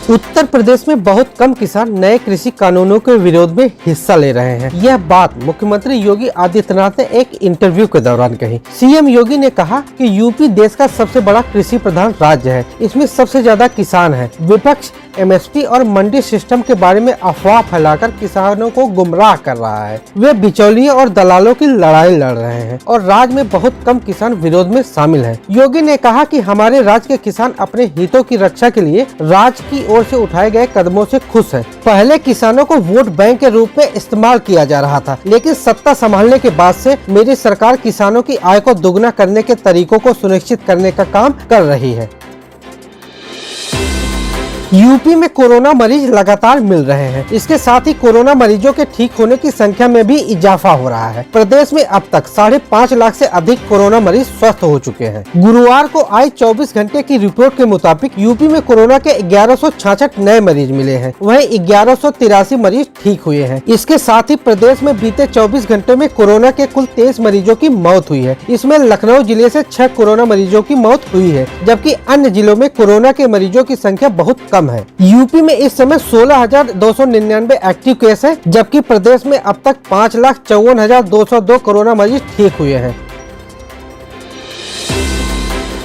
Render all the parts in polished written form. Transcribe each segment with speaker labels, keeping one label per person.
Speaker 1: उत्तर प्रदेश में बहुत कम किसान नए कृषि कानूनों के विरोध में हिस्सा ले रहे हैं। यह बात मुख्यमंत्री योगी आदित्यनाथ ने एक इंटरव्यू के दौरान कही। सीएम योगी ने कहा कि यूपी देश का सबसे बड़ा कृषि प्रधान राज्य है, इसमें सबसे ज्यादा किसान हैं। विपक्ष एमएसपी और मंडी सिस्टम के बारे में अफवाह फैलाकर किसानों को गुमराह कर रहा है। वे बिचौलियों और दलालों की लड़ाई लड़ रहे हैं और राज्य में बहुत कम किसान विरोध में शामिल हैं। योगी ने कहा कि हमारे राज्य के किसान अपने हितों की रक्षा के लिए राज्य की ओर से उठाए गए कदमों से खुश हैं। पहले किसानों को वोट बैंक के रूप में इस्तेमाल किया जा रहा था, लेकिन सत्ता संभालने के बाद से मेरी सरकार किसानों की आय को दोगुना करने के तरीकों को सुनिश्चित करने का काम कर रही है। यूपी में कोरोना मरीज लगातार मिल रहे हैं। इसके साथ ही कोरोना मरीजों के ठीक होने की संख्या में भी इजाफा हो रहा है। प्रदेश में अब तक 5.5 लाख से अधिक कोरोना मरीज स्वस्थ हो चुके हैं। गुरुवार को आई 24 घंटे की रिपोर्ट के मुताबिक यूपी में कोरोना के 1166 नए मरीज मिले हैं। वहीं 1183 मरीज ठीक हुए हैं। इसके साथ ही प्रदेश में बीते 24 घंटे में कोरोना के कुल 23 मरीजों की मौत हुई है। इसमें लखनऊ जिले से 6 कोरोना मरीजों की मौत हुई है, जबकि अन्य जिलों में कोरोना के मरीजों की संख्या बहुत कम है। यूपी में इस समय 16,299 एक्टिव केस है, जबकि प्रदेश में अब तक 5,54,202 कोरोना मरीज ठीक हुए हैं।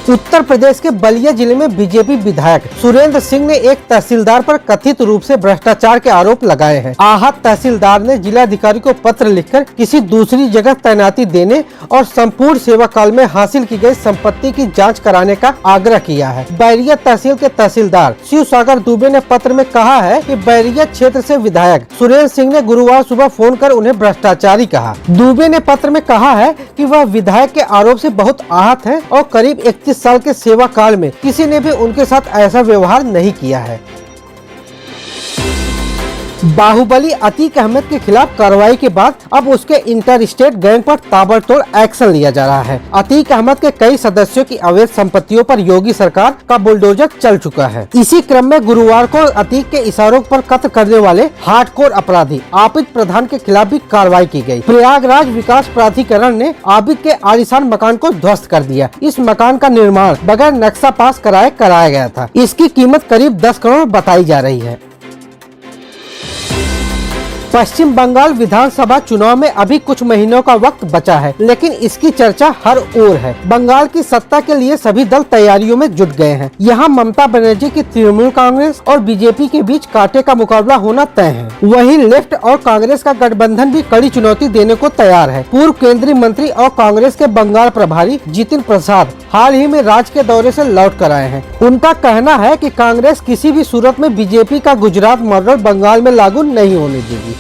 Speaker 1: उत्तर प्रदेश के बलिया जिले में बीजेपी विधायक सुरेंद्र सिंह ने एक तहसीलदार पर कथित रूप से भ्रष्टाचार के आरोप लगाए हैं। आहत तहसीलदार ने जिलाधिकारी को पत्र लिखकर किसी दूसरी जगह तैनाती देने और संपूर्ण सेवा काल में हासिल की गई संपत्ति की जांच कराने का आग्रह किया है। बैरिया तहसील के तहसीलदार शिव सागर दुबे ने पत्र में कहा है कि बैरिया क्षेत्र से विधायक सुरेंद्र सिंह ने गुरुवार सुबह फोन कर उन्हें भ्रष्टाचारी कहा। दुबे ने पत्र में कहा है कि वह विधायक के आरोप से बहुत आहत है और करीब 31 साल के सेवा काल में किसी ने भी उनके साथ ऐसा व्यवहार नहीं किया है। बाहुबली अतीक अहमद के खिलाफ कार्रवाई के बाद अब उसके इंटर स्टेट गैंग पर ताबड़तोड़ एक्शन लिया जा रहा है। अतीक अहमद के कई सदस्यों की अवैध संपत्तियों पर योगी सरकार का बुलडोजर चल चुका है। इसी क्रम में गुरुवार को अतीक के इशारों पर कत्ल करने वाले हार्डकोर अपराधी आबिद प्रधान के खिलाफ भी कार्रवाई की गई। प्रयागराज विकास प्राधिकरण ने आबिद के आलीशान मकान को ध्वस्त कर दिया। इस मकान का निर्माण बगैर नक्शा पास कराया गया था। इसकी कीमत करीब 10 करोड़ बताई जा रही है। पश्चिम बंगाल विधानसभा चुनाव में अभी कुछ महीनों का वक्त बचा है, लेकिन इसकी चर्चा हर ओर है। बंगाल की सत्ता के लिए सभी दल तैयारियों में जुट गए हैं। यहाँ ममता बनर्जी की तृणमूल कांग्रेस और बीजेपी के बीच कांटे का मुकाबला होना तय है। वहीं लेफ्ट और कांग्रेस का गठबंधन भी कड़ी चुनौती देने को तैयार है। पूर्व केंद्रीय मंत्री और कांग्रेस के बंगाल प्रभारी जितिन प्रसाद हाल ही में राज्य के दौरे से लौट कर आए हैं। उनका कहना है कि कांग्रेस किसी भी सूरत में बीजेपी का गुजरात मॉडल बंगाल में लागू नहीं होने देगी।